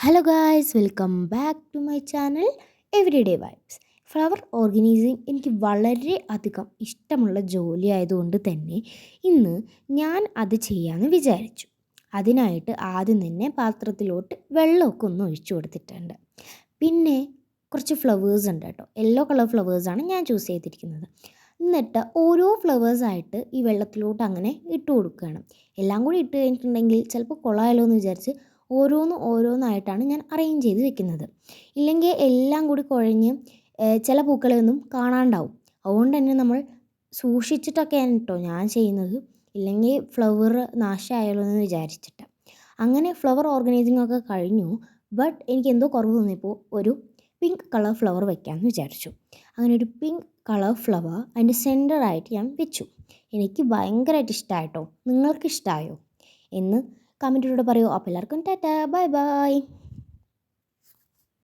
Hello guys, welcome back to my channel everyday vibes. Flower organising എനിക്ക് വളരെ അധികം ഇഷ്ടമുള്ള ജോലി ആയതുകൊണ്ട് തന്നെ ഇന്ന് ഞാൻ അത് ചെയ്യാമെന്ന് വിചാരിച്ചു. അതിനായിട്ട് ആദ്യം തന്നെ പാത്രത്തിലോട്ട് വെള്ളമൊക്കെ ഒന്ന് ഒഴിച്ചു കൊടുത്തിട്ടുണ്ട്. പിന്നെ കുറച്ച് ഫ്ലവേഴ്സ് ഉണ്ട് കേട്ടോ, യെല്ലോ കളർ ഫ്ലവേഴ്സാണ് ഞാൻ ചൂസ് ചെയ്തിരിക്കുന്നത്. എന്നിട്ട് ഓരോ ഫ്ലവേഴ്സായിട്ട് ഈ വെള്ളത്തിലോട്ട് അങ്ങനെ ഇട്ട് കൊടുക്കുകയാണ്. എല്ലാം കൂടി ഇട്ട് കഴിഞ്ഞിട്ടുണ്ടെങ്കിൽ ചിലപ്പോൾ കൊള്ളാമല്ലോ എന്ന് വിചാരിച്ച് ഓരോന്നായിട്ടാണ് ഞാൻ അറേഞ്ച് ചെയ്ത് വെക്കുന്നത്. ഇല്ലെങ്കിൽ എല്ലാം കൂടി കുഴഞ്ഞ് ചില പൂക്കളെയൊന്നും കാണാണ്ടാവും. അതുകൊണ്ട് തന്നെ നമ്മൾ സൂക്ഷിച്ചിട്ടൊക്കെയാണ് കേട്ടോ ഞാൻ ചെയ്യുന്നത്. ഇല്ലെങ്കിൽ ഫ്ലവർ നാശമായാലോ എന്ന് വിചാരിച്ചിട്ട്. അങ്ങനെ ഫ്ലവർ ഓർഗനൈസിങ് ഒക്കെ കഴിഞ്ഞു. ബട്ട് എനിക്ക് എന്തോ കുറവ് തോന്നിയപ്പോൾ ഒരു പിങ്ക് കളർ ഫ്ലവർ വയ്ക്കാമെന്ന് വിചാരിച്ചു. അങ്ങനെ ഒരു പിങ്ക് കളർ ഫ്ലവർ അതിൻ്റെ സെൻറ്ററായിട്ട് ഞാൻ വെച്ചു. എനിക്ക് ഭയങ്കരമായിട്ട് ഇഷ്ടമായിട്ടോ. നിങ്ങൾക്ക് ഇഷ്ടമായോ എന്ന് കമൻറ്റിലൂടെ പറയൂ. അപ്പോൾ എല്ലാവർക്കും ടാറ്റാ, ബൈ ബൈ.